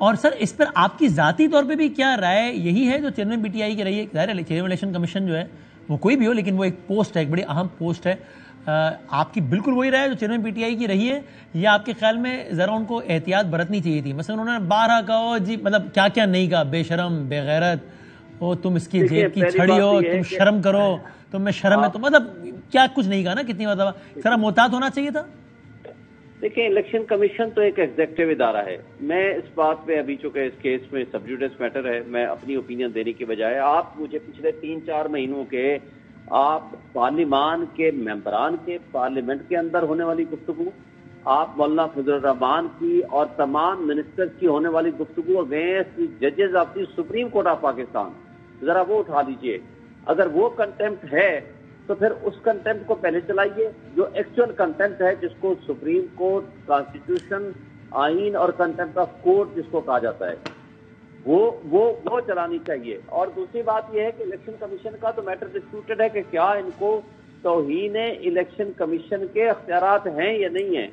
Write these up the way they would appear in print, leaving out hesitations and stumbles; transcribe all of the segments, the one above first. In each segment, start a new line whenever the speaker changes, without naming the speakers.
اور سر اس پر آپ کی ذاتی طور پہ بھی کیا رائے یہی ہے جو چیئرمین پی ٹی آئی کی رہی ہے؟ ظاہر ہے چیئرمین الیکشن کمیشن جو ہے وہ کوئی بھی ہو لیکن وہ ایک پوسٹ ہے، ایک بڑی اہم پوسٹ ہے، آپ کی بالکل وہی رائے جو چیئرمین پی ٹی آئی کی رہی ہے، یا آپ کے خیال میں ذرا ان کو احتیاط برتنی چاہیے تھی؟ مثلا انہوں نے 12 کہو جی، مطلب کیا کیا نہیں کہا، بے شرم، بے غیرت، او تم اس کی جیب کی چھڑی ہو، تم شرم کرو، تم میں شرم ہے، تو مطلب کیا کچھ نہیں کہا نا، کتنی مطلب ذرا محتاط ہونا چاہیے تھا۔
دیکھیں الیکشن کمیشن تو ایک ایگزیکٹو ادارہ ہے، میں اس بات پہ ابھی چونکہ اس کیس میں سب جوڈیس میٹر ہے، میں اپنی اوپینین دینے کی بجائے آپ مجھے پچھلے 3-4 مہینوں کے آپ پارلیمان کے ممبران کے پارلیمنٹ کے اندر ہونے والی گفتگو، آپ مولانا فضل الرحمان کی اور تمام منسٹر کی ہونے والی گفتگو اگینسٹ ججز of the supreme court of Pakistan, ذرا وہ اٹھا لیجئے۔ اگر وہ کنٹمپٹ ہے تو پھر اس کنٹمپٹ کو پہلے چلائیے، جو ایکچوئل کنٹمپٹ ہے جس کو سپریم کورٹ، کانسٹیٹیوشن، آئین اور کنٹمپٹ آف کورٹ جس کو کہا جاتا ہے، وہ چلانی چاہیے۔ اور دوسری بات یہ ہے کہ الیکشن کمیشن کا تو میٹر ڈسپیوٹڈ ہے کہ کیا ان کو توہین الیکشن کمیشن کے اختیارات ہیں یا نہیں ہیں،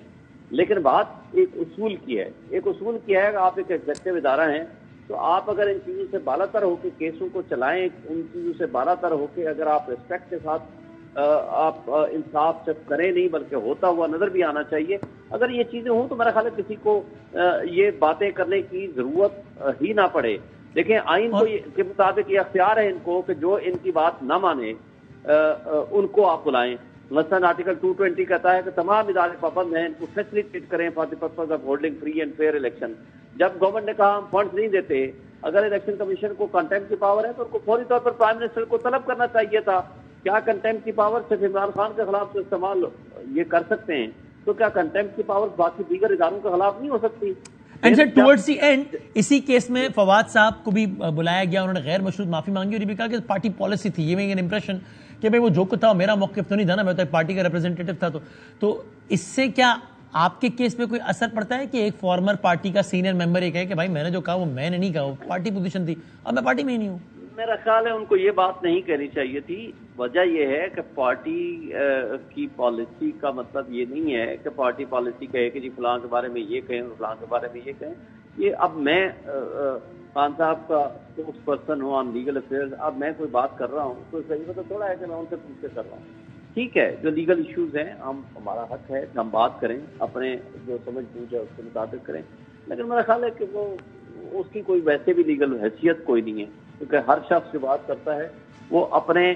لیکن بات ایک اصول کی ہے، کہ آپ ایک ایگزیکٹو ادارہ ہیں، تو آپ اگر ان چیزوں سے بالا تر ہو کے کیسوں کو چلائیں، ان چیزوں سے بالا تر ہو کے اگر آپ ریسپیکٹ کے ساتھ آپ انصاف صرف کریں نہیں بلکہ ہوتا ہوا نظر بھی آنا چاہیے۔ اگر یہ چیزیں ہوں تو میرا خیال ہے کسی کو یہ باتیں کرنے کی ضرورت ہی نہ پڑے۔ دیکھیں آئین کو کے مطابق یہ اختیار ہے ان کو کہ جو ان کی بات نہ مانے ان کو آپ بلائیں۔ مثلاً آرٹیکل 220 کہتا ہے کہ تمام ادارے پابند ہیں، ان کو فیسلیٹیٹ کریں for the purpose of holding free and fair election. جب گورنمنٹ نے کہا ہم فنڈز نہیں دیتے، اگر الیکشن کمیشن کو کنٹمپٹ کی پاور ہے تو ان کو فوری طور پر پرائم منسٹر کو طلب کرنا چاہیے تھا۔ کیا کنٹمپٹ کی پاور صرف عمران خان کے خلاف تو استعمال یہ کر سکتے ہیں، تو کیا کنٹمپٹ کی پاور باقی دیگر اداروں کے خلاف نہیں ہو سکتی؟
And sir towards the end اسی کیس میں فواد صاحب کو بھی بلایا گیا، انہوں نے غیر مشروط معافی مانگی اور یہ بھی کہا کہ پارٹی پالیسی تھی، یہ میرا امپریشن کہ بھائی وہ جو کچھ تھا میرا موقف تو نہیں تھا نا، میں تو ایک پارٹی کا ریپرزینٹیٹو تھا۔ تو اس سے کیا آپ کے کیس پہ کوئی اثر پڑتا ہے کہ ایک فارمر پارٹی کا سینئر ممبر یہ کہے کہ بھائی میں نے جو کہا وہ میں نے نہیں کہا، وہ پارٹی پوزیشن تھی، اب میں پارٹی میں ہی نہیں ہوں؟
میرا خیال ہے ان کو یہ بات نہیں کہنی چاہیے تھی۔ وجہ یہ ہے کہ پارٹی کی پالیسی کا مطلب یہ نہیں ہے کہ پارٹی پالیسی کہے کہ جی فلاں کے بارے میں یہ کہیں اور فلاں کے بارے میں یہ کہیں۔ یہ اب میں خان صاحب کا اسپوکس پرسن ہوں آن لیگل افیئرز، اب میں کوئی بات کر رہا ہوں تو صحیح تو تھوڑا ہے کہ میں ان سے پوچھ کے کر رہا ہوں۔ ٹھیک ہے، جو لیگل ایشوز ہیں ہمارا حق ہے کہ ہم بات کریں، اپنے جو سمجھ بوجھ ہے اس کے مطابق کریں، لیکن میرا خیال ہے کہ وہ اس کی کوئی ویسے بھی لیگل حیثیت کوئی نہیں ہے، کیونکہ ہر شخص جو بات کرتا ہے وہ اپنے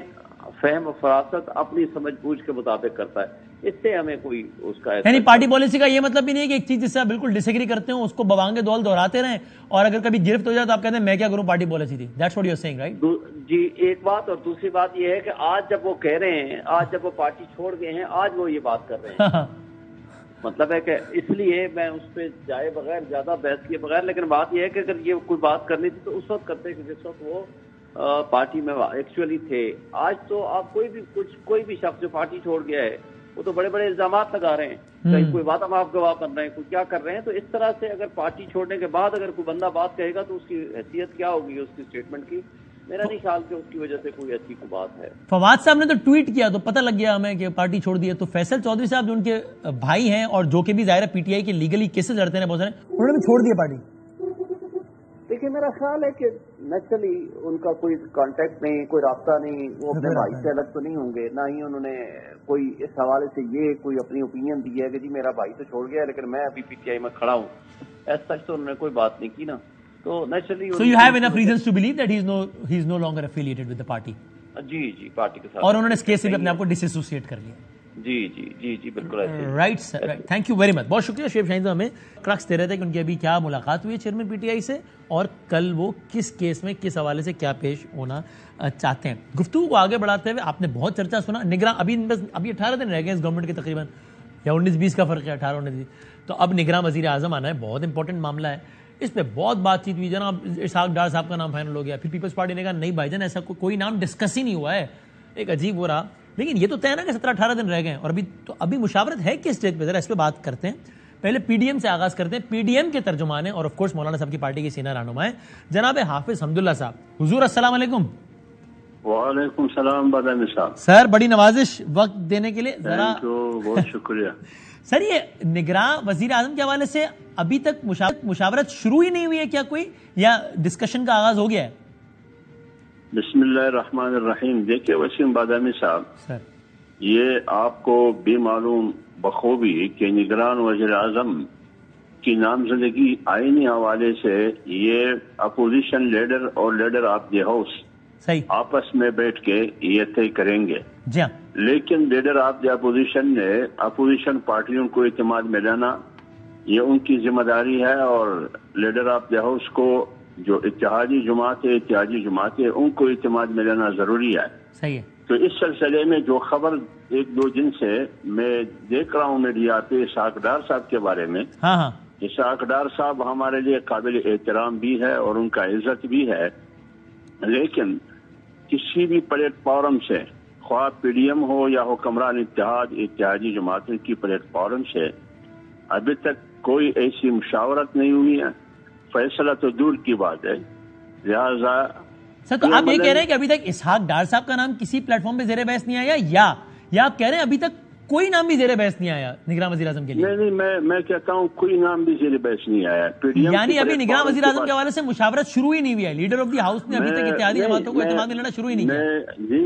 فہم و فراست اپنی سمجھ بوجھ کے مطابق کرتا ہے، اس سے ہمیں کوئی اس کا
یعنی پارٹی پالیسی کا یہ مطلب بھی نہیں ہے کہ ایک چیز جس سے آپ بالکل ڈس ایگری کرتے ہوں اس کو بوانگے دول دہراتے رہیں اور اگر کبھی گرفت ہو جائے تو آپ کہتے ہیں میں کیا کروں، پارٹی پالیسی تھی۔ That's what you are seeing, right?
جی ایک بات، اور دوسری بات یہ ہے کہ آج جب وہ کہہ رہے ہیں، آج جب وہ پارٹی چھوڑ گئے ہیں، آج وہ یہ بات کر رہے ہیں، مطلب ہے کہ اس لیے میں اس پہ جائے بغیر، زیادہ بحث کیے بغیر، لیکن بات یہ ہے کہ اگر یہ کوئی بات کرنی تھی تو اس وقت کرتے کہ جس وقت وہ پارٹی میں ایکچولی تھے۔ آج تو آپ کوئی بھی شخص جو پارٹی چھوڑ گیا ہے وہ تو بڑے بڑے الزامات لگا رہے ہیں، کہیں کوئی بات آپ گواہ بن رہے ہیں، کوئی کیا کر رہے ہیں۔ تو اس طرح سے اگر پارٹی چھوڑنے کے بعد اگر کوئی بندہ بات کہے گا تو اس کی حیثیت کیا ہوگی اس کی اسٹیٹمنٹ کی؟ میرا نہیں خیال کہ اس کی وجہ سے کوئی ایسی کوئی بات ہے۔
فواد صاحب نے تو ٹویٹ کیا تو پتہ لگ گیا ہمیں کہ پارٹی چھوڑ دی ہے، تو فیصل چودھری صاحب جو ان کے بھائی ہیں اور جو کہ بھی ظاہر ہے پی ٹی آئی کے لیگلی کیسز لڑتے ہیں بہت سارے، انہوں نے بھی چھوڑ دیا پارٹی۔
دیکھیے میرا خیال ہے کہ نیچرلی ان کا کوئی کانٹیکٹ نہیں، کوئی رابطہ نہیں، وہ اپنے بھائی سے الگ تو نہیں ہوں گے، نہ ہی انہوں نے کوئی اس حوالے سے یہ کوئی اپنی اوپینین دی ہے کہ جی میرا بھائی تو چھوڑ گیا لیکن میں ابھی پی ٹی آئی میں کھڑا ہوں، ایسا سچ تو انہوں نے کوئی بات نہیں کی نا۔ تو naturally
So you have enough reasons to believe that he is no longer affiliated with the party.
جی پارٹی کے ساتھ،
اور انہوں نے اس کیس سے بھی اپنے آپ کو ڈس ایسوسیٹ کر لیا۔
جی بالکل ایسے۔
Right sir, right, thank you very مچ، بہت شکریہ شعیب شاہین صاحب ہمیں کرکس دے رہے تھے کہ ان کی ابھی کیا ملاقات ہوئی ہے چیئرمین پی ٹی آئی سے اور کل وہ کس کیس میں کس حوالے سے کیا پیش ہونا چاہتے ہیں۔ گفتگو کو آگے بڑھاتے ہوئے آپ نے بہت چرچا سنا، نگراں ابھی 18 دن رہ گئے اس گورنمنٹ کے تقریباً، یا 19-20 کا فرق ہے، 18-19، تو اب نگراں وزیر اعظم آنا ہے، بہت امپورٹنٹ معاملہ ہے، اس پہ بہت بات چیت ہوئی۔ جناب اسحاق ڈار صاحب کا نام فائنل ہو گیا، پھر پیپلز پارٹی نے کہا نہیں بھائی جان ایسا کوئی نام ڈسکس ہی نہیں ہوا ہے، ایک عجیب وہ رہا، لیکن یہ تو طے نا کہ 17-18 دن رہ گئے اور ابھی مشاورت ہے کس اسٹیج پہ، ذرا اس پہ بات کرتے ہیں۔ پہلے پی ڈی ایم سے آغاز کرتے ہیں، پی ڈی ایم کے ترجمان ہیں اور آف کورس مولانا صاحب کی پارٹی کے سینئر رہنما ہیں جناب حافظ حمداللہ صاحب۔ حضور السلام علیکم۔
وعلیکم السلام بادامی صاحب۔
سر بڑی نوازش وقت دینے کے لیے، ذرا
بہت شکریہ
سر یہ نگراں وزیر اعظم کے حوالے سے ابھی تک مشاورت شروع ہی نہیں ہوئی ہے کیا کوئی، یا ڈسکشن کا آغاز ہو گیا ہے؟
بسم اللہ الرحمن الرحیم. دیکھیے وسیم بادامی صاحب،
سر
یہ آپ کو بھی معلوم بخوبی کہ نگران وزیر اعظم کی نامزدگی آئینی حوالے سے یہ اپوزیشن لیڈر اور لیڈر آف دی ہاؤس
صحیح
آپس میں بیٹھ کے یہ طے کریں گے.
جی ہاں،
لیکن لیڈر آف دی اپوزیشن نے اپوزیشن پارٹیوں کو اعتماد میں لینا یہ ان کی ذمہ داری ہے، اور لیڈر آف دی ہاؤس کو جو اتحادی جماعت ہے ان کو اعتماد میں لینا ضروری ہے.
صحیح ہے.
تو اس سلسلے میں جو خبر ایک دو دن سے میں دیکھ رہا ہوں میڈیا پہ اسحاق ڈار صاحب کے بارے میں،
ہاں ہاں
اسحاق ڈار صاحب ہمارے لیے قابل احترام بھی ہے اور ان کا عزت بھی ہے، لیکن کسی بھی پلیٹ فارم سے، خواہ پی ڈی ایم ہو یا حکمران اتحادی جماعتوں کی پلیٹ فارم سے ابھی تک کوئی ایسی مشاورت نہیں ہوئی ہے. فیصلہ تو دور کی بات ہے. لہذا
سر تو آپ یہ کہہ رہے ہیں کہ ابھی تک اسحاق ڈار صاحب کا نام کسی پلیٹ فارم پہ زیر بحث نہیں آیا، یا آپ کہہ رہے ہیں ابھی تک کوئی نام بھی زیر بحث نہیں آیا نگراں وزیر اعظم کے لیے؟
نہیں، میں کہتا ہوں کوئی نام بھی زیر بحث نہیں آیا.
یعنی ابھی نگراں وزیر اعظم کے حوالے سے مشاورت شروع ہی نہیں ہوئی ہے، لیڈر آف دی ہاؤس نے ابھی تک اتحادی جماعتوں کو اعتماد میں لینا شروع ہی نہیں کیا.
جی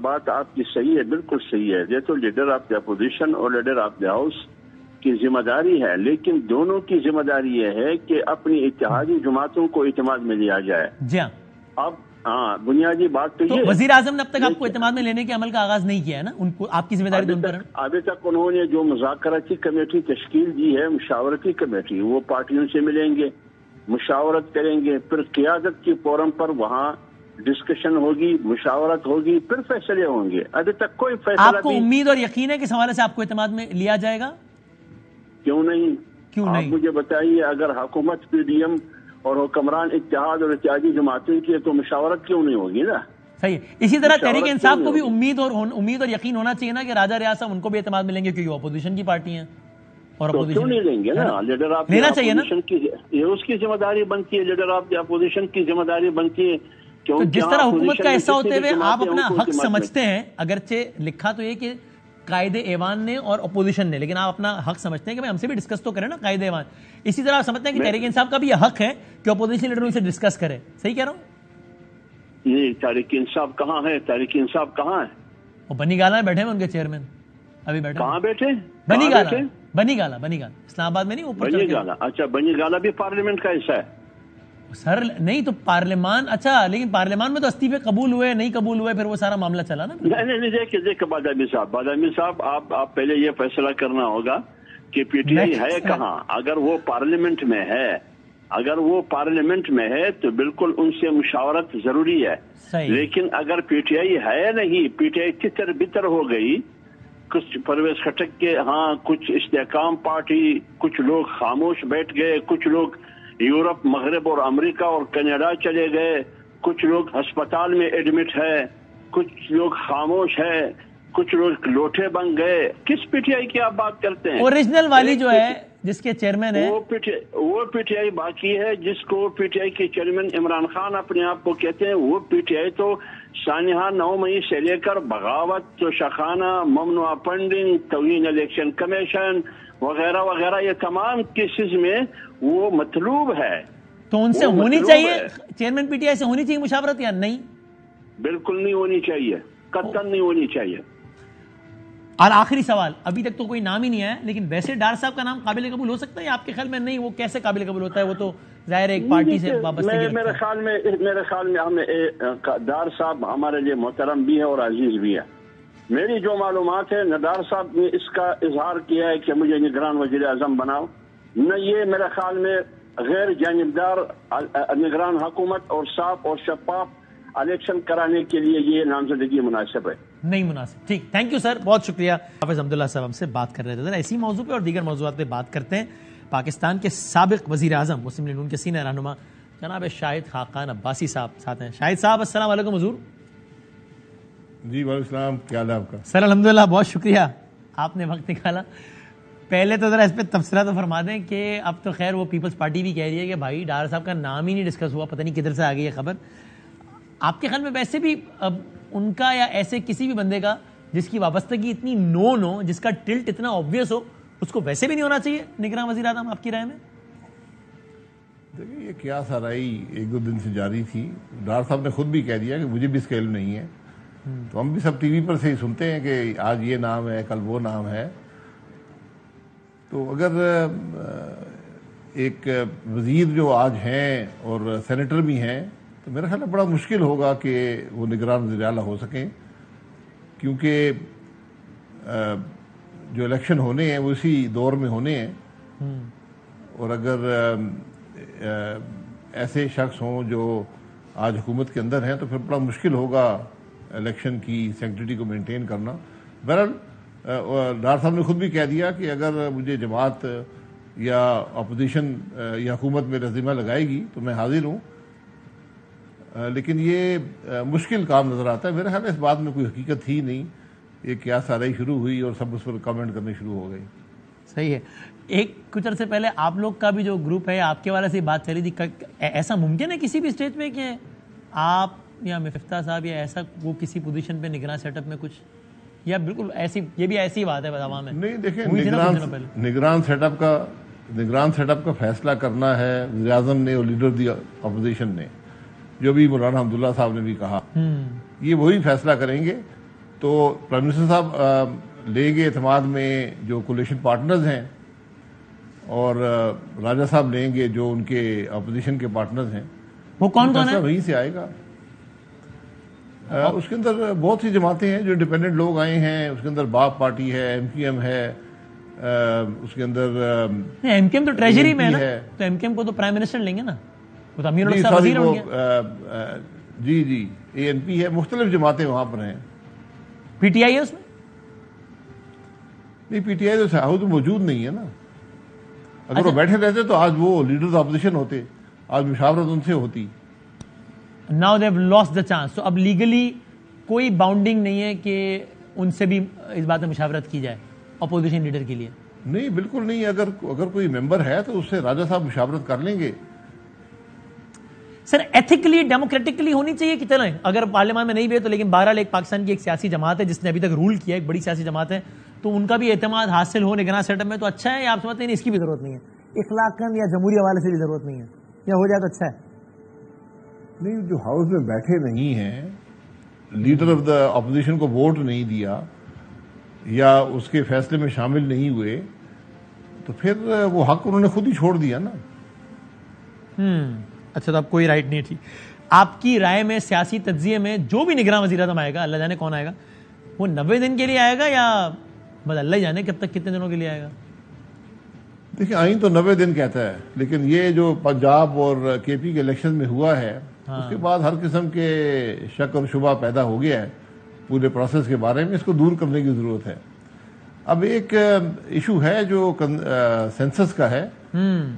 بات آپ کی صحیح ہے، بالکل صحیح ہے. یہ تو لیڈر آف دی اپوزیشن اور لیڈر آف دی ہاؤس کی ذمہ داری ہے، لیکن دونوں کی ذمہ داری یہ ہے کہ اپنی اتحادی جماعتوں کو اعتماد میں لیا جائے.
جی ہاں.
اب بنیادی بات تو یہ
وزیر اعظم نے اب تک آپ کو اعتماد میں لینے کے عمل کا آغاز نہیں کیا ہے نا، ان کو آپ کی ذمہ داری ان پر.
ابھی تک انہوں نے جو مذاکراتی کمیٹی تشکیل دی ہے، مشاورتی کمیٹی، وہ پارٹیوں سے ملیں گے، مشاورت کریں گے، پھر قیادت کی فورم پر وہاں ڈسکشن ہوگی، مشاورت ہوگی، پھر فیصلے ہوں گے. ابھی تک کوئی فیصلہ
آپ کو امید اور یقین ہے کہ اس حوالے سے آپ کو اعتماد میں لیا جائے گا؟
کیوں نہیں؟
نہیں؟
آپ مجھے بتائیے، اگر حکومت پی ڈی ایم اور حکمران اتحاد اور اتحادی جماعتوں کی ہے تو مشاورت کیوں نہیں ہوگی نا؟
صحیح. اسی طرح تحریک انصاف کو بھی امید اور یقین ہونا چاہیے نا کہ راجہ ریاض صاحب ان کو بھی اعتماد ملیں گے، کیونکہ وہ اپوزیشن کی پارٹی ہیں. اور
کیوں نہیں لیں گے نا؟ لیڈر آف
لینا چاہیے نا،
یہ اس کی ذمہ داری بنتی ہے، لیڈر آف دی اپوزیشن کی ذمہ داری بنتی ہے.
جس طرح حکومت کا حصہ ہوتے ہوئے آپ اپنا حق سمجھتے ہیں، اگرچہ لکھا تو یہ کہ قائد ایوان نے اور اپوزیشن نے، لیکن آپ اپنا حق سمجھتے ہیں کہ ہم سے بھی ڈسکس تو کریں نا قائد ایوان. اسی طرح آپ سمجھتے ہیں کہ تحریک انصاف کا بھی یہ حق ہے کہ اپوزیشن لیڈر ان سے ڈسکس کرے. صحیح کہہ رہا ہوں؟
نہیں، تحریک انصاف کہاں ہے؟ تحریک انصاف کہاں ہے؟
وہ بنی گالا میں بیٹھے ہیں ان کے چیئرمین، ابھی بیٹھے.
کہاں بیٹھے؟
بنی گالا اسلام آباد میں نہیں، اوپر
بنی گالا. اچھا، بنی گالا بھی پارلیمنٹ کا حصہ ہے
سر؟ نہیں تو پارلیمان، اچھا لیکن پارلیمان میں تو استعفے قبول ہوئے نہیں قبول ہوئے، پھر وہ سارا معاملہ چلا نا.
نہیں، دیکھیں بادامی صاحب آپ پہلے یہ فیصلہ کرنا ہوگا کہ پی ٹی آئی ہے کہاں. اگر وہ پارلیمنٹ میں ہے تو بالکل ان سے مشاورت ضروری ہے. لیکن اگر پی ٹی آئی ہے نہیں، پی ٹی آئی تتر بتر ہو گئی، کچھ پرویز خٹک کے کچھ استحکام پارٹی، کچھ لوگ خاموش بیٹھ گئے، کچھ لوگ یورپ، مغرب اور امریکہ اور کینیڈا چلے گئے، کچھ لوگ ہسپتال میں ایڈمٹ ہے، کچھ لوگ خاموش ہے، کچھ لوگ لوٹے بن گئے. کس پی ٹی آئی کی آپ بات کرتے ہیں؟
اوریجنل والی جو ہے جس کے چیئرمین ہے،
وہ پی ٹی آئی باقی ہے جس کو پی ٹی آئی کے چیئرمین عمران خان اپنے آپ کو کہتے ہیں. وہ پی ٹی آئی تو سانحہ 9 مئی سے لے کر بغاوت، توشخانہ، ممنوع فنڈنگ، توہین الیکشن کمیشن وغیرہ وغیرہ، یہ تمام کیسز میں وہ مطلوب ہے. تو
ان سے ہونی چاہیے، چیئرمین پی ٹی آئی سے ہونی چاہیے مشاورت یا نہیں؟
بالکل نہیں ہونی چاہیے، قطعاً نہیں ہونی چاہیے.
اور آخری سوال، ابھی تک تو کوئی نام ہی نہیں آیا، لیکن ویسے ڈار صاحب کا نام قابل قبول ہو سکتا ہے آپ کے خیال میں؟ نہیں، وہ کیسے قابل قبول ہوتا ہے؟ وہ تو ظاہر ہے ایک پارٹی سے وابستگی رکھتا ہے.
میرے خیال میں ہمیں ڈار صاحب ہمارے لیے محترم بھی ہے اور عزیز بھی ہے. میری جو معلومات ہے، نہ ڈار صاحب نے اس کا اظہار کیا ہے کہ مجھے نگران وزیر اعظم بناؤ، نہ یہ میرے خیال میں غیر جانبدار نگران حکومت اور صاف اور شفاف الیکشن کرانے کے لیے یہ نامزدگی مناسب ہے.
نہیں مناسب. ٹھیک، تھینک یو سر، بہت شکریہ. حافظ حمداللہ صاحب ہم سے بات کر رہے تھے. ایسی موضوع پہ اور دیگر موضوعات پہ بات کرتے ہیں. پاکستان کے سابق وزیر اعظم مسلم لیگ نون کے سینئر رہنما جناب شاہد خاقان عباسی صاحب ساتھ ہیں. شاہد صاحب السلام علیکم. حضور
جی وعلیکم السلام، کیا حال ہے آپ کا؟
سر الحمدللہ، بہت شکریہ آپ نے وقت نکالا. پہلے تو ذرا اس پہ تبصرہ تو فرما دیں کہ اب تو خیر وہ پیپلز پارٹی بھی کہہ رہی ہے کہ بھائی ڈار صاحب کا نام ہی نہیں ڈسکس ہوا، پتہ نہیں کدھر سے آ گئی یہ خبر. آپ کے خیال میں ویسے بھی اب ان کا یا ایسے کسی بھی بندے کا جس کی وابستگی اتنی نون ہو، جس کا ٹلٹ اتنا آبویس ہو، اس کو ویسے بھی نہیں ہونا چاہیے نگراں وزیر اعظم آپ کی رائے میں؟
دیکھیں یہ کیا سرائی ایک دو دن سے جاری تھی. ڈار صاحب نے خود بھی کہہ دیا کہ مجھے بھی اس کا علم نہیں ہے. تو ہم بھی سب ٹی وی پر سے ہی سنتے ہیں کہ آج یہ نام ہے کل وہ نام ہے. تو اگر ایک وزیر جو آج ہیں اور سینیٹر بھی ہیں تو میرا خیال ہے بڑا مشکل ہوگا کہ وہ نگران وزیر اعلیٰ ہو سکیں, کیونکہ جو الیکشن ہونے ہیں وہ اسی دور میں ہونے ہیں. اور اگر ایسے شخص ہوں جو آج حکومت کے اندر ہیں تو پھر بڑا مشکل ہوگا الیکشن کی سینکٹریٹی کو مینٹین کرنا. بہرحال ڈار صاحب نے خود بھی کہہ دیا کہ اگر مجھے جماعت یا اپوزیشن یا حکومت میں ذمہ لگائے گی تو میں حاضر ہوں, لیکن یہ مشکل کام نظر آتا ہے. میرے خیال ہے اس بات میں کوئی حقیقت تھی نہیں, یہ کیا سارائی شروع ہوئی اور سب اس پر کامنٹ کرنے شروع ہو گئی.
صحیح ہے. ایک کچھ عرصے پہلے آپ لوگ کا بھی جو گروپ ہے آپ کے والے سے بات چلی تھی, ایسا ممکن ہے کسی بھی اسٹیج پہ کہ آپ یا مفتاح صاحب یا ایسا وہ کسی پوزیشن پہ نگراں سیٹ اپ میں کچھ, یا بالکل ایسی یہ بھی ایسی بات ہے عوام میں؟
نہیں دیکھیں, نگران سیٹ اپ کا فیصلہ کرنا ہے وزیر اعظم نے اور لیڈر دی اپوزیشن نے, جو بھی مولانا حمداللہ صاحب نے بھی کہا, یہ وہی فیصلہ کریں گے. تو پرائم منسٹر صاحب لیں گے اعتماد میں جو کولیشن پارٹنرز ہیں, اور راجہ صاحب لیں گے جو ان کے اپوزیشن کے پارٹنرز ہیں.
وہ کون ہے
وہیں سے آئے گا. اس کے اندر بہت سی جماعتیں ہیں جو انڈیپینڈنٹ لوگ آئے ہیں. اس کے اندر باپ پارٹی ہے, ایم کیو ایم ہے, اس کے اندر
ایم کیو ایم تو ٹریجری میں ہے, تو ایم کیو ایم کو تو پرائم منسٹر لیں گے نا, وہ تو امیر الحق صاحب وزیر ہوں گے.
جی اے این پی ہے, مختلف جماعتیں وہاں پر ہیں.
پی ٹی آئی ہے اس میں؟
نہیں, پی ٹی آئی تو موجود نہیں ہے نا. اگر وہ بیٹھے رہتے تو آج وہ لیڈرز اپوزیشن ہوتے, آج مشاورت ان سے ہوتی.
Now they have lost the chance. تو اب لیگلی کوئی باؤنڈنگ نہیں ہے کہ ان سے بھی اس بات میں مشاورت کی جائے اپوزیشن لیڈر کے لیے؟
نہیں, بالکل نہیں. اگر کوئی ممبر ہے تو اس سے راجہ صاحب مشاورت کر لیں گے.
سر ایتھیکلی ڈیموکریٹکلی ہونی چاہیے کہ چلیں اگر پارلیمان میں نہیں بھی ہے تو, لیکن بہرحال ایک پاکستان کی ایک سیاسی جماعت ہے جس نے ابھی تک رول کیا ہے, ایک بڑی سیاسی جماعت ہے, تو ان کا بھی اعتماد حاصل ہو نگراں سیٹ اپ میں تو اچھا ہے, یا آپ سمجھتے ہیں اس کی بھی ضرورت نہیں ہے, اخلاقاً یا جمہوری حوالے سے بھی ضرورت نہیں ہے, یا ہو جائے تو اچھا ہے؟
نہیں, جو ہاؤس میں بیٹھے نہیں ہیں, لیڈر آف دا اپوزیشن کو ووٹ نہیں دیا یا اس کے فیصلے میں شامل نہیں ہوئے, تو پھر وہ حق انہوں نے خود ہی چھوڑ دیا نا.
اچھا, تو اب کوئی رائٹ نہیں تھی. آپ کی رائے میں سیاسی تجزیے میں جو بھی نگراں وزیر اعظم آئے گا, اللہ جانے کون آئے گا, وہ 90 دن کے لیے آئے گا یا بس اللہ ہی جانے کب تک کتنے دنوں کے لیے آئے گا؟
دیکھیں, آئین تو 90 دن کہتا ہے, لیکن یہ جو پنجاب اور کے پی کے الیکشن میں ہوا ہے اس کے بعد ہر قسم کے شک اور شبہ پیدا ہو گیا ہے پورے پروسیس کے بارے میں. اس کو دور کرنے کی ضرورت ہے. اب ایک ایشو ہے جو سینسس کا ہے,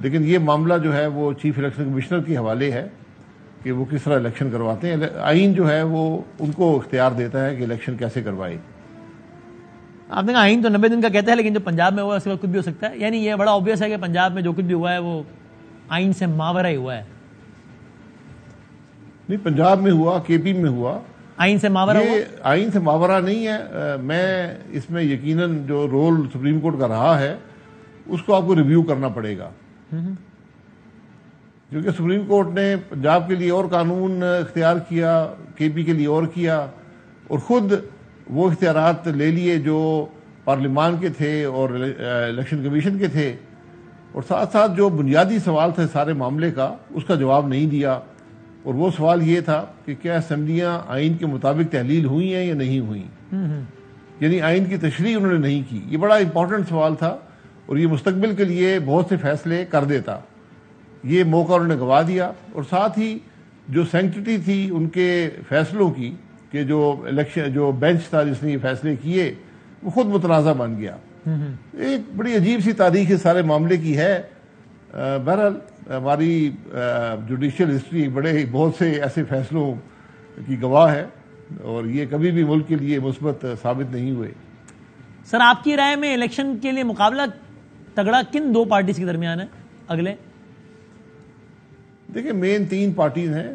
لیکن یہ معاملہ جو ہے وہ چیف الیکشن کمشنر کے حوالے ہے کہ وہ کس طرح الیکشن کرواتے ہیں. آئین جو ہے وہ ان کو اختیار دیتا ہے کہ الیکشن کیسے کروائے.
آپ نے کہا آئین تو 90 دن کا کہتا ہے, لیکن جو پنجاب میں ہوا ہے اس کے بعد کچھ بھی ہو سکتا ہے. یعنی یہ بڑا obvious ہے کہ پنجاب میں جو کچھ بھی ہوا ہے وہ آئین سے ماورا ہی ہوا ہے.
نہیں, پنجاب میں ہوا, کے پی میں ہوا,
آئین سے ماورا ہوا.
آئین سے ماورا نہیں ہے. میں اس میں یقیناً جو رول سپریم کورٹ کا رہا ہے اس کو آپ کو ریویو کرنا پڑے گا, کیونکہ سپریم کورٹ نے پنجاب کے لیے اور قانون اختیار کیا, کے پی کے لیے اور کیا, اور خود وہ اختیارات لے لیے جو پارلیمان کے تھے اور الیکشن کمیشن کے تھے, اور ساتھ ساتھ جو بنیادی سوال تھے سارے معاملے کا اس کا جواب نہیں دیا. اور وہ سوال یہ تھا کہ کیا اسمبلیاں آئین کے مطابق تحلیل ہوئی ہیں یا نہیں ہوئی, یعنی آئین کی تشریح انہوں نے نہیں کی. یہ بڑا امپورٹنٹ سوال تھا اور یہ مستقبل کے لیے بہت سے فیصلے کر دیتا. یہ موقع انہوں نے گوا دیا, اور ساتھ ہی جو سینکٹریٹی تھی ان کے فیصلوں کی کہ جو الیکشن جو بینچ تھا جس نے یہ فیصلے کیے وہ خود متنازع بن گیا. ایک بڑی عجیب سی تاریخ اس سارے معاملے کی ہے. بہرحال ہماری جوڈیشل ہسٹری بہت سے ایسے فیصلوں کی گواہ ہے, اور یہ کبھی بھی ملک کے لیے مثبت ثابت نہیں ہوئے.
سر آپ کی رائے میں الیکشن کے لیے مقابلہ تگڑا کن دو پارٹیز کے درمیان ہے اگلے؟
دیکھیں, مین 3 پارٹیز ہیں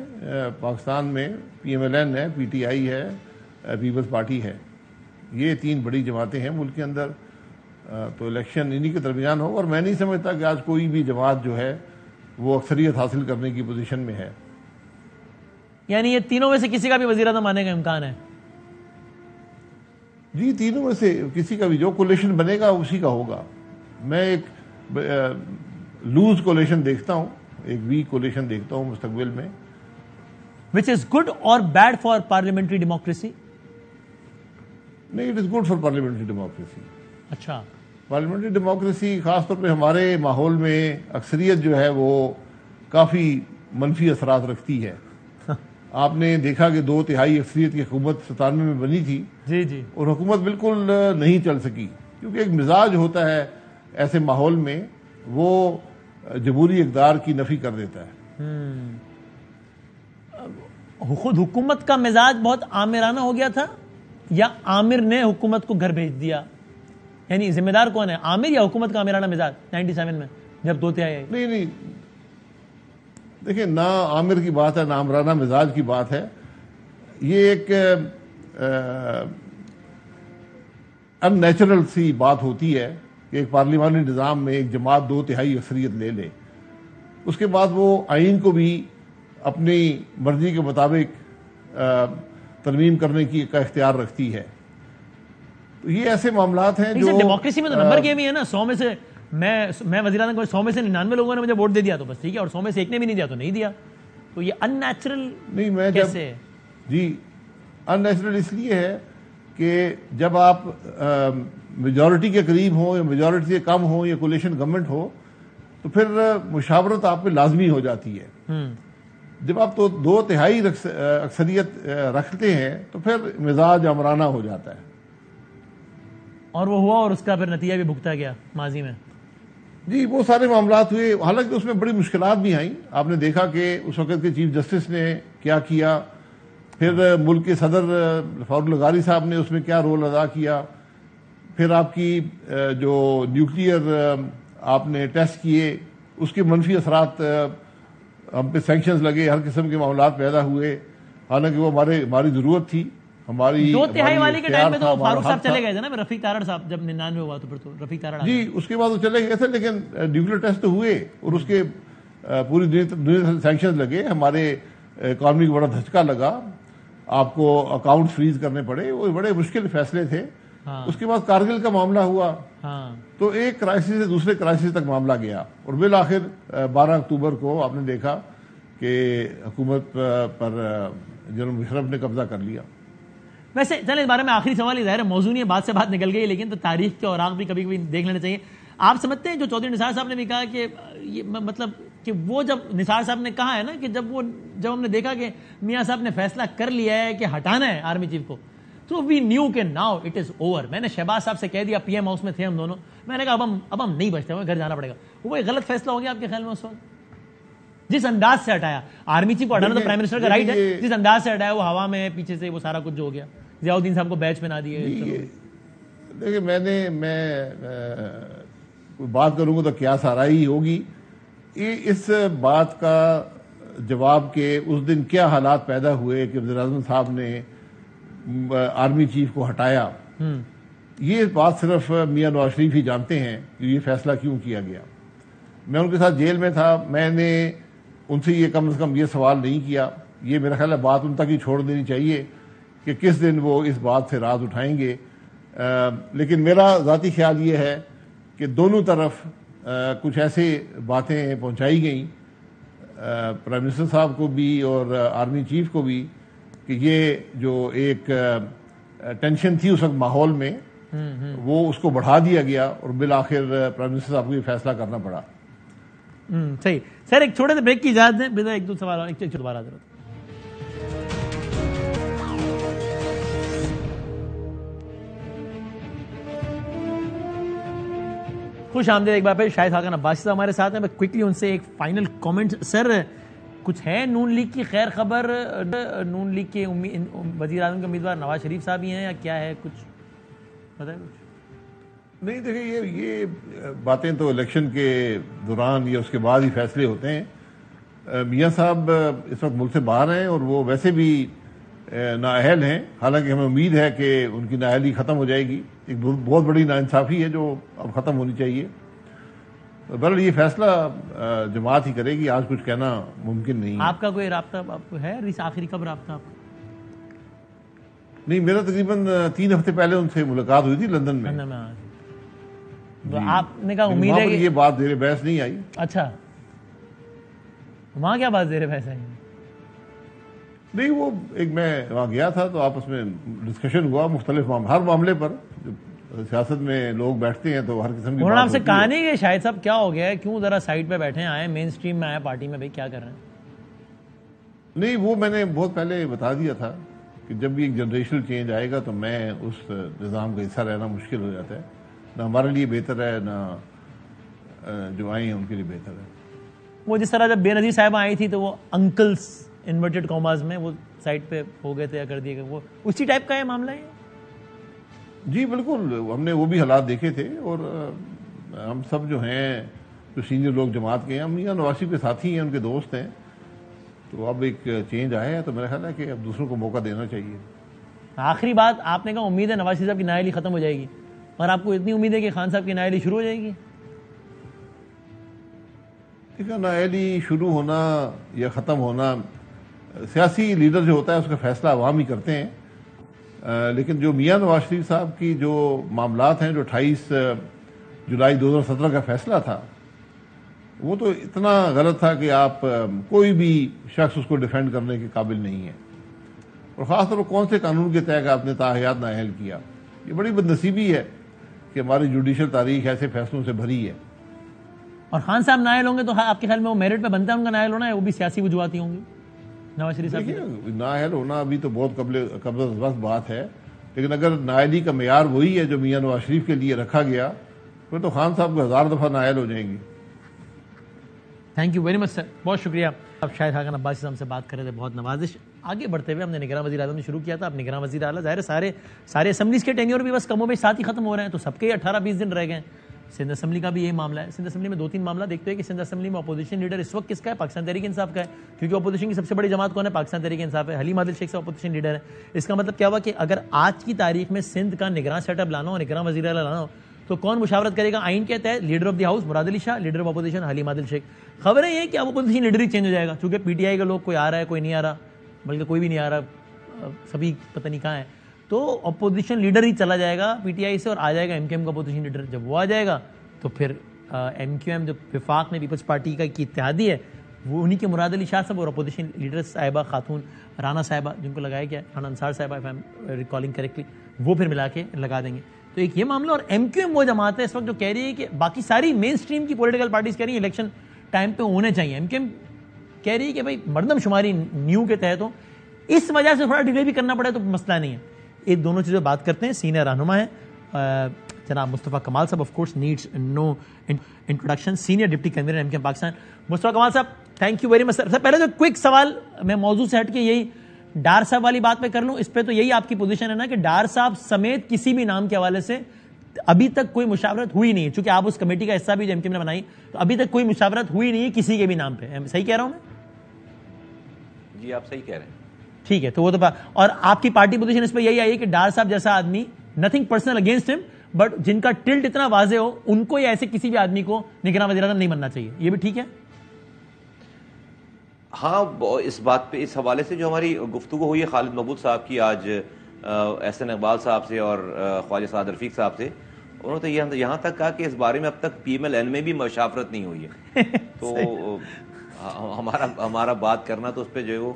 پاکستان میں, پی ایم ایل این ہے, پی ٹی آئی ہے, پیپلز پارٹی ہے. یہ 3 بڑی جماعتیں ہیں ملک کے اندر, تو الیکشن انہی کے درمیان ہوگا، اور میں نہیں سمجھتا کہ آج کوئی بھی جماعت جو ہے وہ اکثریت حاصل کرنے کی پوزیشن میں ہے.
یعنی یہ تینوں میں سے کسی کا بھی وزیر اعظم آنے کا امکان ہے؟
جی تینوں میں سے کسی کا بھی، جو کولیشن بنے گا اسی کا ہوگا. میں ایک لوز کولیشن دیکھتا ہوں، ایک ویک کولیشن دیکھتا ہوں مستقبل میں.
which is good or bad for parliamentary democracy?
نہیں، it is good for parliamentary democracy.
اچھا،
پارلیمنٹری ڈیموکریسی خاص طور پہ ہمارے ماحول میں اکثریت جو ہے وہ کافی منفی اثرات رکھتی ہے. آپ نے دیکھا کہ 2/3 اکثریت کی حکومت 97 میں بنی تھی،
جی جی،
اور حکومت بالکل نہیں چل سکی، کیونکہ ایک مزاج ہوتا ہے ایسے ماحول میں، وہ جمہوری اقدار کی نفی کر دیتا ہے.
خود حکومت کا مزاج بہت آمرانہ ہو گیا تھا یا عامر نے حکومت کو گھر بھیج دیا؟ یعنی ذمہ دار کون ہے، عامر یا حکومت کا آمرانہ مزاج 97 میں جب 2/3 آئی؟
نہیں، دیکھیں، نہ عامر کی بات ہے نہ آمرانہ مزاج کی بات ہے. یہ ایک ان نیچرل سی بات ہوتی ہے کہ ایک پارلیمانی نظام میں ایک جماعت 2/3 اکثریت لے لے، اس کے بعد وہ آئین کو بھی اپنی مرضی کے مطابق ترمیم کرنے کا اختیار رکھتی ہے. تو یہ ایسے معاملات ہیں جو
ڈیموکریسی میں تو نمبر گیم ہی ہے نا. 100 میں سے میں وزیر اعظم کو 100 میں سے 99 لوگوں نے مجھے ووٹ دے دیا تو بس ٹھیک ہے، اور 100 میں سے ایک نے بھی نہیں دیا تو نہیں دیا. تو یہ ان نیچرل کیسے ہے؟
جی ان نیچرل اس لیے ہے کہ جب آپ میجورٹی کے قریب ہوں یا میجورٹی سے کم ہوں یا کولیشن گورنمنٹ ہو تو پھر مشاورت آپ پہ لازمی ہو جاتی ہے. جب آپ تو 2/3 اکثریت رکھتے ہیں تو پھر مزاج آمرانہ ہو جاتا ہے.
اور وہ ہوا، اور اس کا پھر نتیجہ بھی بھگتا گیا ماضی میں.
جی وہ سارے معاملات ہوئے، حالانکہ اس میں بڑی مشکلات بھی آئیں. آپ نے دیکھا کہ اس وقت کے چیف جسٹس نے کیا کیا، پھر ملک کے صدر فاروق لغاری صاحب نے اس میں کیا رول ادا کیا، پھر آپ کی جو نیوکلیئر آپ نے ٹیسٹ کیے اس کے منفی اثرات، ہم پہ سینکشنز لگے، ہر قسم کے معاملات پیدا ہوئے، حالانکہ وہ ہماری ضرورت تھی. ہماری
2/3 والے کے ٹائم میں تو فاروق صاحب چلے گئے تھے نا، رفیق تارڑ صاحب جب 99 ہوا تو پھر تو رفیق تارڑ
جی اس کے بعد وہ چلے گئے تھے، لیکن نیوکلیئر ٹیسٹ ہوئے اور اس کے پوری دنیا سے سینکشنز لگے، ہمارے اکانومی کو بڑا دھچکا لگا، آپ کو اکاؤنٹ فریز کرنے پڑے، وہ بڑے مشکل فیصلے تھے. اس کے بعد کارگل کا معاملہ ہوا، تو ایک کرائسس سے دوسرے کرائسس تک معاملہ گیا، اور بالآخر 12 اکتوبر کو آپ نے دیکھا کہ حکومت پر جنرل مشرف نے قبضہ کر لیا.
ویسے چلیں اس بارے میں آخری سوال ہی ظاہر ہے موضوع نہیں ہے، بات سے بات نکل گئی، لیکن تو تاریخ کے اوراق بھی کبھی کبھی دیکھ لینا چاہیے. آپ سمجھتے ہیں جو چودھری نثار صاحب نے بھی کہا کہ یہ مطلب کہ وہ جب نثار صاحب نے کہا ہے نا کہ جب ہم نے دیکھا کہ میاں صاحب نے فیصلہ کر لیا ہے کہ ہٹانا ہے آرمی چیف کو، تو وی نیو کہ ناؤ اٹ از اوور. میں نے شہباز صاحب سے کہہ دیا، پی ایم ہاؤس میں تھے ہم دونوں، میں نے کہا اب ہم نہیں بچتے، ہمیں گھر جانا پڑے گا. وہ ایک غلط فیصلہ ہو گیا آپ کے خیال میں اس وقت؟ جس انداز سے ہٹایا آرمی چیف کو، ہٹانا تو پرائم منسٹر کا رائٹ ہے، جس انداز سے ہٹایا وہ ہوا میں پیچھے سے وہ سارا کچھ جو ہو گیا، ضیاء الدین صاحب کو بیچ پہنا دیے.
دیکھیے میں بات کروں گا تو کیا سارائی ہوگی. اس بات کا جواب کہ اس دن کیا حالات پیدا ہوئے کہ وزیر اعظم صاحب نے آرمی چیف کو ہٹایا، یہ بات صرف میاں نواز شریف ہی جانتے ہیں کہ یہ فیصلہ کیوں کیا گیا. میں ان کے ساتھ جیل میں تھا، میں نے ان سے یہ کم از کم یہ سوال نہیں کیا. یہ میرا خیال ہے بات ان تک ہی چھوڑ دینی چاہیے کہ کس دن وہ اس بات سے راز اٹھائیں گے. لیکن میرا ذاتی خیال یہ ہے کہ دونوں طرف کچھ ایسے باتیں پہنچائی گئیں پرائم منسٹر صاحب کو بھی اور آرمی چیف کو بھی کہ یہ جو ایک ٹینشن تھی اس وقت ماحول میں وہ اس کو بڑھا دیا گیا اور بالآخر پرائم منسٹر صاحب کو یہ فیصلہ کرنا پڑا.
صحیح سر، ایک چھوٹے سے بریک کی اجازت دیں، ایک دو سوال ایک دوبارہ ضرورت. خوش آمدید ایک بار پھر. شاہد خاقان عباسی صاحب ہمارے ساتھ ہیں. میں کوئکلی ان سے ایک فائنل کامنٹ. سر کچھ ہے نون لیگ کی خیر خبر؟ نون لیگ کے وزیر اعظم کے امیدوار نواز شریف صاحب ہی ہیں یا کیا ہے؟ کچھ پتہ ہے کچھ؟
نہیں دیکھیں، یہ باتیں تو الیکشن کے دوران یا اس کے بعد ہی فیصلے ہوتے ہیں. میاں صاحب اس وقت ملک سے باہر ہیں اور وہ ویسے بھی نااہل ہیں، حالانکہ ہمیں امید ہے کہ ان کی نااہلی ختم ہو جائے گی. ایک بہت بڑی ناانصافی ہے جو اب ختم ہونی چاہیے. بہرحال یہ فیصلہ جماعت ہی کرے گی، آج کچھ کہنا ممکن نہیں ہے.
آپ کا کوئی رابطہ ہے؟ آخری کب رابطہ آپ کا؟
نہیں، میرا تقریباً 3 ہفتے پہلے ان سے ملاقات ہوئی تھی لندن میں.
آپ نے کہا امید ہے
یہ بات زیر بحث نہیں آئی.
اچھا، وہاں کیا بات زیر بحث آئی؟
نہیں، وہ میں وہاں گیا تھا تو آپس میں ڈسکشن ہوا مختلف ہر معاملے پر. سیاست میں لوگ بیٹھتے ہیں تو ہر قسم کی.
انہوں نے آپ سے کہا نہیں کہ شاہد صاحب کیا ہو گیا ہے، کیوں ذرا سائڈ پہ بیٹھے آئے مین سٹریم میں آئے پارٹی میں، بھائی کیا کر رہے ہیں؟
نہیں، وہ میں نے بہت پہلے بتا دیا تھا کہ جب بھی ایک جنریشنل چینج آئے گا تو میں اس نظام کا حصہ رہنا مشکل ہو جاتا ہے. نہ ہمارے لیے بہتر ہے، نہ جو آئے ہیں ان کے لیے بہتر ہے.
وہ جس طرح جب بے نظیر صاحبہ آئی تھی تو وہ انکلس انورٹڈ کاماز میں وہ سائڈ پہ ہو گئے تھے یا کر دیے گئے، وہ اسی ٹائپ کا ہے معاملہ ہے؟
جی بالکل، ہم نے وہ بھی حالات دیکھے تھے. اور ہم سب جو ہیں جو سینئر لوگ جماعت کے ہیں، ہم میاں نواز شریف کے ساتھی ہیں، ان کے دوست ہیں. تو اب ایک چینج آیا ہے تو میرا خیال ہے کہ اب دوسروں کو موقع دینا چاہیے.
آخری بات، آپ نے کہا امید ہے نواز شریف صاحب کی نااہلی ختم ہو جائے گی، اور آپ کو اتنی امید ہے کہ خان صاحب کی نااہلی شروع ہو جائے گی؟
دیکھا، نااہلی شروع ہونا یا ختم ہونا سیاسی لیڈر جو ہوتا ہے اس کا فیصلہ عوام ہی کرتے ہیں. لیکن جو میاں نواز شریف صاحب کی جو معاملات ہیں، جو 28 جولائی 2017 کا فیصلہ تھا، وہ تو اتنا غلط تھا کہ آپ کوئی بھی شخص اس کو ڈیفینڈ کرنے کے قابل نہیں ہے. اور خاص طور پر کون سے قانون کے تحت آپ نے تاحیات نااہل کیا. یہ بڑی بد نصیبی ہے کہ ہماری جوڈیشل تاریخ ایسے فیصلوں سے بھری ہے.
اور خان صاحب نااہل ہوں گے تو آپ کے خیال میں وہ میرٹ پہ بنتا ہے ان کا نااہل ہونا ہے، وہ بھی سیاسی وجوہاتی ہوں گی نواز شریف صاحب؟
نااہل ہونا ابھی تو بہت قبل از وقت بات ہے، لیکن اگر نااہلی کا معیار وہی ہے جو میاں نواز شریف کے لیے رکھا گیا پھر تو خان صاحب کو 1000 دفعہ نااہل ہو جائیں گی.
Thank you very much sir, بہت شکریہ. اب شاہد خاقان عباسی صاحب سے بات کر رہے تھے، بہت نوازش. آگے بڑھتے ہوئے ہم نے نگراں وزیر اعظم نے شروع کیا تھا. اب نگراں وزیر اعلیٰ ظاہر ہے سارے اسمبلیز کے ٹینیور بھی بس کم و بیش ساتھ ہی ختم ہو رہے ہیں، تو سب کے 18-20 دن رہ گئے ہیں. سندھ اسمبلی کا بھی یہی معاملہ ہے. سندھ اسمبلی میں 2-3 معاملہ دیکھتے ہیں کہ سندھ اسمبلی میں اپوزیشن لیڈر اس وقت کس کا ہے؟ پاکستان تحریک انصاف کا ہے، کیونکہ اپوزیشن کی سب سے بڑی جماعت کون ہے؟ پاکستان تحریک انصاف ہے. حلیم عادل شیخ صاحب اپوزیشن لیڈر ہے. اس کا مطلب کیا ہوا کہ اگر آج کی تاریخ میں سندھ کا نگراں سیٹ اپ لانا ہو، نگراں وزیر اعلیٰ لانا ہو، تو کون مشاورت کرے گا؟ آئین کے تحت leader of the house Murad Ali Shah, leader of opposition Haleem Adil Shaikh. خبر ہے یہ کہ اب اپوزیشن لیڈر ہی چینج ہو جائے گا، چونکہ پی ٹی آئی کے لوگ کوئی آ رہا ہے کوئی نہیں آ رہا، بلکہ کوئی بھی نہیں آ رہا، سبھی پتہ نہیں کہاں ہے. تو اپوزیشن لیڈر ہی چلا جائے گا پی ٹی آئی سے، اور آ جائے گا ایم کیو ایم کا اپوزیشن لیڈر. جب وہ آ جائے گا تو پھر ایم کیو ایم جو وفاق میں پیپلز پارٹی کا کی اتحادی ہے، وہ انہی کے مراد علی شاہ صاحب اور اپوزیشن لیڈر صاحبہ خاتون رانا صاحبہ جن کو لگایا گیا، رانا انصار صاحبہ if I am recalling correctly, وہ پھر ملا کے لگا دیں گے. تو ایک یہ معاملہ. اور ایم کیو ایم وہ جماعت ہے اس وقت جو کہہ رہی ہے کہ باقی ساری مین سٹریم کی پولیٹیکل پارٹیز کہہ رہی ہیں الیکشن ٹائم پہ ہونے چاہیے، ایم کیو ایم کہہ رہی ہے کہ بھائی مردم شماری نیو کے تحت ہو، اس وجہ سے تھوڑا ڈیلے بھی کرنا پڑے تو مسئلہ نہیں ہے. ایک دونوں چیزیں بات کرتے ہیں. سینئر رہنما ہے جناب مصطفیٰ کمال صاحب، of course needs no introduction, senior deputy convener M Q M Pakistan. Mustafa Kamal صاحب thank you very much. Sir پہلے تو کوئک سوال میں موضوع سے ہٹ کے یہی ڈار صاحب والی بات پہ کر لوں. اس پہ تو یہی آپ کی پوزیشن ہے نا کہ ڈار صاحب سمیت کسی بھی نام کے حوالے سے ابھی تک کوئی مشاورت ہوئی نہیں ہے، چونکہ آپ اس کمیٹی کا حصہ بھی جو ایم کیو ایم نے بنائی، تو ابھی تک کوئی مشاورت ہوئی نہیں ہے کسی کے بھی نام پہ. صحیح کہہ رہا ہوں میں؟
جی آپ صحیح کہہ رہے ہیں.
ٹھیک ہے. تو وہ تو اور آپ کی پارٹی پوزیشن اس پہ یہی آئی ہے کہ ڈار صاحب جیسا آدمی، نتھنگ پرسنل اگینسٹ ہم، بٹ جن کا ٹلٹ اتنا واضح ہو، ان کو یا ایسے کسی بھی آدمی کو نگراں وزیر اعظم نہیں بننا چاہیے. یہ بھی ٹھیک ہے؟
ہاں، اس بات پہ اس حوالے سے جو ہماری گفتگو ہوئی ہے خالد محمود صاحب کی آج احسن اقبال صاحب سے اور خواجہ سعد رفیق صاحب سے، انہوں نے تو یہاں تک کہا کہ اس بارے میں اب تک پی ایم ایل این میں بھی مشاورت نہیں ہوئی ہے. تو ہمارا بات کرنا تو اس پہ جو ہے وہ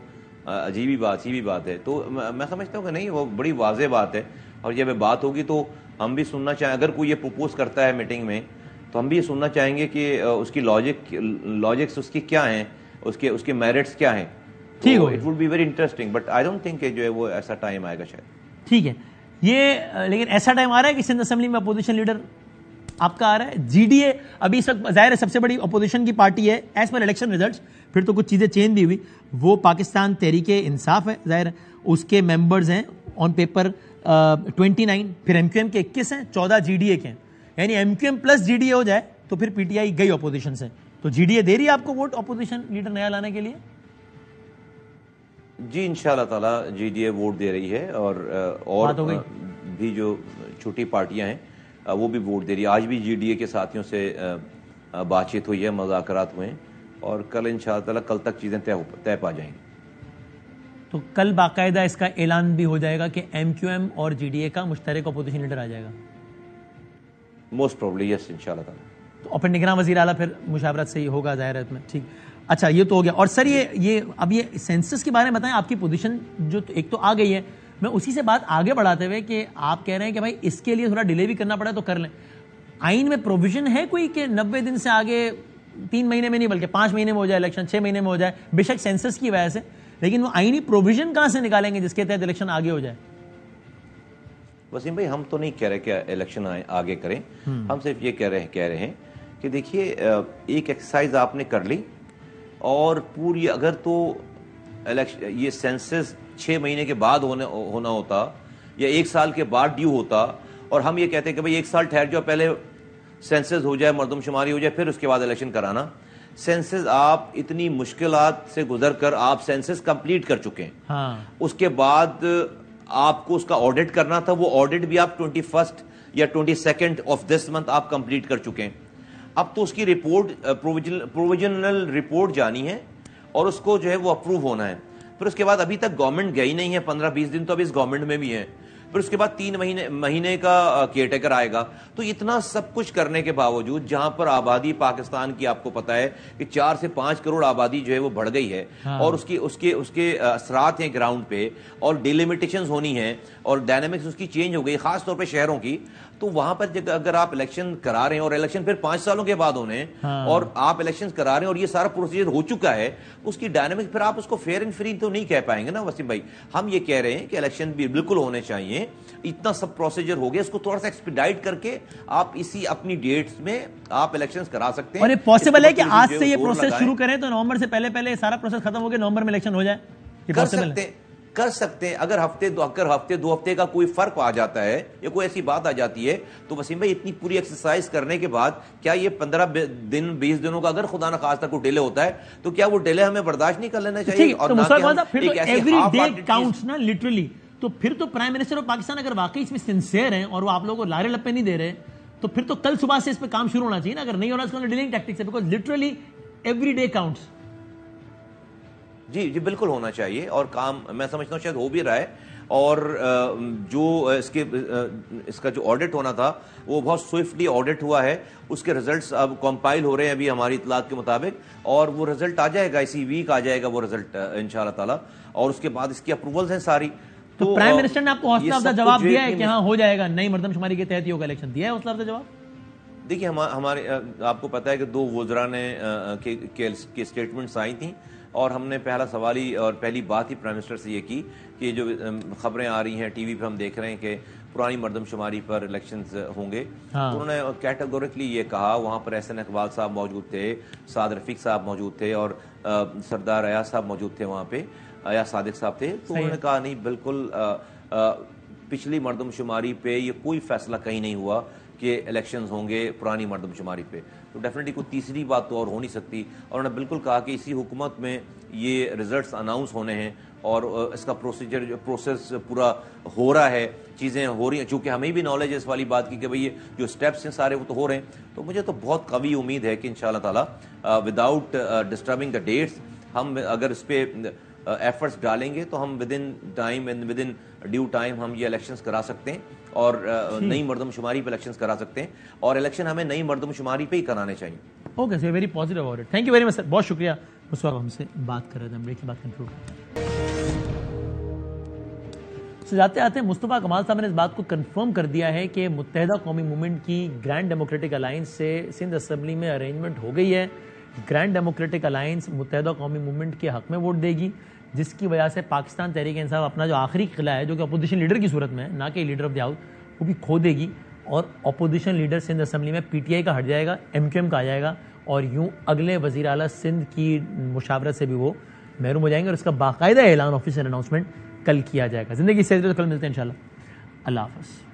عجیبی بات ہے. تو میں سمجھتا ہوں کہ نہیں، وہ بڑی واضح بات ہے، اور جب بات ہوگی تو ہم بھی سننا چاہیں. اگر کوئی یہ پروپوز کرتا ہے میٹنگ میں تو ہم بھی یہ سننا چاہیں گے کہ اس کی لاجکس اس کی کیا ہیں، اس کے میرٹس کیا ہیں.
ٹھیک ہو،
it would be very interesting, but I don't think کہ جو ہے وہ ایسا ٹائم آئے گا شاید.
ٹھیک ہے. یہ لیکن ایسا ٹائم آ رہا ہے کہ سندھ اسمبلی میں اپوزیشن لیڈر آپ کا آ رہا ہے. جی ڈی اے ابھی اس وقت ظاہر ہے سب سے بڑی اپوزیشن کی پارٹی ہے ایز پر الیکشن ریزلٹس، پھر تو کچھ چیزیں چینج بھی ہوئی. وہ پاکستان تحریک انصاف ہے، ظاہر ہے اس کے ممبرز ہیں آن پیپر 29، پھر ایم کیو ایم کے 21 ہیں، 14 جی ڈی اے کے ہیں. یعنی M Q M plus G D A ہو جائے تو پھر پی ٹی آئی گئی اپوزیشن سے. تو جی ڈی اے دے رہی ہے آپ کو ووٹ اپوزیشن لیڈر نیا لانے کے لیے؟
جی انشاءاللہ تعالی جی ڈی اے ووٹ دے رہی ہے اور بھی جو چھوٹی پارٹیاں ہیں وہ بھی ووٹ دے رہی ہے. آج بھی جی ڈی اے کے ساتھیوں سے بات چیت ہوئی ہے, مذاکرات ہوئے ہیں اور کل انشاءاللہ تعالی کل تک چیزیں طے پا جائیں گی.
تو کل باقاعدہ اس کا اعلان بھی ہو جائے گا کہ ایم کیو ایم اور جی ڈی اے کا مشترک اپوزیشن لیڈر آ جائے گا؟
موسٹ پروبلی یس انشاءاللہ تعالی.
تو پھر نگراں وزیر اعلیٰ پھر مشاورت سے ہی ہوگا ظاہر ہے میں. ٹھیک, اچھا یہ تو ہو گیا. اور سر یہ اب یہ سینسس کے بارے میں بتائیں, آپ کی پوزیشن جو ایک تو آ گئی ہے, میں اسی سے بات آگے بڑھاتے ہوئے کہ آپ کہہ رہے ہیں کہ بھائی اس کے لیے تھوڑا ڈیلے بھی کرنا پڑا تو کر لیں. آئین میں پروویژن ہے کوئی کہ 90 دن سے آگے 3 مہینے میں نہیں بلکہ 5 مہینے میں ہو جائے الیکشن, 6 مہینے میں ہو جائے, بے شک سینسس کی وجہ سے, لیکن وہ آئینی پروویژن کہاں سے نکالیں گے جس کے تحت الیکشن آگے ہو جائے؟
وسیم بھائی ہم تو نہیں کہہ رہے کہ الیکشن آگے کریں, ہم صرف یہ کہہ رہے ہیں کہ دیکھیے ایک ایکسرسائز آپ نے کر لی اور پوری اگر تو یہ سینسس 6 مہینے کے بعد ہونا ہوتا یا 1 سال کے بعد ڈیو ہوتا اور ہم یہ کہتے ہیں کہ بھئی 1 سال ٹھہر جاؤ, پہلے سینسس ہو جائے, مردم شماری ہو جائے, پھر اس کے بعد الیکشن کرانا. سینسس آپ اتنی مشکلات سے گزر کر آپ سینسس کمپلیٹ کر چکے ہیں, اس کے بعد آپ کو اس کا آڈٹ کرنا تھا, وہ آڈٹ بھی آپ 21 یا 22 آف دس منتھ آپ کمپلیٹ کر چکے ہیں. اب تو اس کی رپورٹ پروویژنل رپورٹ جانی ہے اور اس کو جو ہے وہ اپروو ہونا ہے. پھر اس کے بعد ابھی تک گورنمنٹ گئی نہیں ہے, 15-20 دن تو ابھی اس گورنمنٹ میں بھی ہیں. پھر اس کے بعد 3 مہینے کا کیئر ٹیکر آئے گا. تو اتنا سب کچھ کرنے کے باوجود جہاں پر آبادی پاکستان کی آپ کو پتا ہے کہ 4 سے 5 کروڑ آبادی جو ہے وہ بڑھ گئی ہے اور اس کے اثرات ہیں گراؤنڈ پہ اور ڈیلیمیٹیشنز ہونی ہیں اور ڈائنامکس اس کی چینج ہو گئی خاص طور پہ شہروں کی. تو وہاں پر اگر آپ الیکشن کرا رہے ہیں اور الیکشن پھر 5 سالوں کے بعد ہونے ہیں اور آپ الیکشن کرا رہے ہیں اور یہ سارا پروسیجر ہو چکا ہے, اس کی ڈائنامکس پھر آپ اس کو فیئر اینڈ فری تو نہیں کہہ پائیں گے نا وسیم بھائی. ہم یہ کہہ رہے ہیں کہ الیکشن بھی بالکل ہونے چاہیے. اتنا سب پروسیجر ہو گیا, اس کو تھوڑا سا ایکسپیڈائٹ کر کے آپ اسی اپنی ڈیٹس میں آپ الیکشنز کرا سکتے ہیں.
اور یہ پاسبل ہے کہ آج سے یہ پروسیس شروع کریں تو نومبر سے پہلے سارا پروسیس ختم ہو کے نومبر میں الیکشن ہو جائے؟
کر سکتے ہیں اگر ہفتے 2 ہفتے کا کوئی فرق آ جاتا ہے یا کوئی ایسی بات آ جاتی ہے تو وسیم بھائی اتنی پوری ایکسرسائز کرنے کے بعد کیا یہ 15 دن 20 دنوں کا اگر خدا نخواستہ کوئی ڈیلے ہوتا ہے تو کیا وہ ڈیلے ہمیں برداشت نہیں کر لینا چاہیے؟ اور
ایوری ڈے کاؤنٹس نا لٹرلی. تو پھر تو پرائم منسٹر آف پاکستان اگر واقعی اس میں سنسیئر ہیں اور وہ آپ لوگوں کو لارے لپے نہیں دے رہے تو پھر تو کل صبح سے اس پہ کام شروع ہونا چاہیے نا. اگر نہیں ہو رہا اس کا ڈیلنگ ٹیکٹکس ہے, because literally every day counts.
جی بالکل ہونا چاہیے اور کام میں سمجھتا ہوں شاید ہو بھی رہا ہے. اور جو اس کا جو آڈٹ ہونا تھا وہ بہت سوئفٹلی آڈٹ ہوا ہے. اس کے رزلٹس اب کمپائل ہو رہے ہیں ابھی ہماری اطلاعات کے مطابق اور وہ رزلٹ آ جائے گا, اسی ویک آ جائے گا وہ رزلٹ انشاءاللہ تعالی. اور اس کے بعد اس کی اپروولز ہیں ساری.
تو پرائم منسٹر نے آپ کو حوصلہ افزا جواب دیا ہے کہ ہاں ہو جائے گا, نئی مردم شماری کے تحت ہی ہوگا الیکشن, دیا ہے حوصلہ افزا جواب؟
دیکھیے ہمارے آپ کو پتا ہے کہ 2 وزراء نے کے اسٹیٹمنٹس آئی تھیں اور ہم نے پہلا سوال ہی اور پہلی بات ہی پرائم منسٹر سے یہ کی کہ جو خبریں آ رہی ہیں ٹی وی پہ ہم دیکھ رہے ہیں کہ پرانی مردم شماری پر الیکشنز ہوں گے. تو انہوں نے کیٹیگورکلی یہ کہا, وہاں پر احسن اقبال صاحب موجود تھے, سعد رفیق صاحب موجود تھے اور سردار ایاز صاحب موجود تھے وہاں پہ, یا صادق صاحب تھے. تو انہوں نے کہا نہیں بالکل پچھلی مردم شماری پہ یہ کوئی فیصلہ کہیں نہیں ہوا کہ الیکشنز ہوں گے پرانی مردم شماری پہ. تو ڈیفینیٹلی کوئی تیسری بات تو اور ہو نہیں سکتی. اور انہوں نے بالکل کہا کہ اسی حکومت میں یہ ریزلٹس اناؤنس ہونے ہیں اور اس کا پروسیس پورا ہو رہا ہے, چیزیں ہو رہی ہیں. چونکہ ہمیں بھی نالج ہے اس والی بات کی کہ بھئی یہ جو سٹیپس ہیں سارے وہ تو ہو رہے ہیں. تو مجھے تو بہت قوی امید ہے کہ انشاءاللہ تعالی وداؤٹ ڈسٹربنگ دا ڈیٹس ہم اگر اس پہ ایفرٹس ڈالیں گے تو ہم ود ان ڈیو ٹائم ہم یہ الیکشنز کرا سکتے ہیں اور نئی مردم شماری پہ الیکشنز کرا سکتے ہیں. اور الیکشن ہمیں نئی مردم شماری پہ ہی کرانے چاہیے.
Okay sir, very positive about it. Thank you very much sir, بہت شکریہ. اس وقت ہم سے بات کر رہے تھے, ہم بریک کی بات کنکلوڈ کرتے ہیں. جاتے آتے مصطفیٰ کمال صاحب نے اس بات کو کنفرم کر دیا ہے کہ متحدہ قومی موومنٹ کی گرینڈ ڈیموکریٹک الائنس سے سندھ اسمبلی میں ارینجمنٹ ہو گئی ہے. گرینڈ ڈیموکریٹک الائنس متحدہ قومی موومنٹ کے حق میں ووٹ دے گی, جس کی وجہ سے پاکستان تحریک انصاف اپنا جو آخری قلعہ ہے جو کہ اپوزیشن لیڈر کی صورت میں ہے, نہ کہ لیڈر آف دی ہاؤس, وہ بھی کھو دے گی. اور اپوزیشن لیڈر سندھ اسمبلی میں پی ٹی آئی کا ہٹ جائے گا, ایم کیو ایم کا آ جائے گا, اور یوں اگلے وزیر اعلیٰ سندھ کی مشاورت سے بھی وہ محروم ہو جائیں گے. اور اس کا باقاعدہ اعلان, آفیشیل اناؤنسمنٹ کل کیا جائے گا. زندگی سے کل ملتے ہیں انشاءاللہ. اللہ حافظ.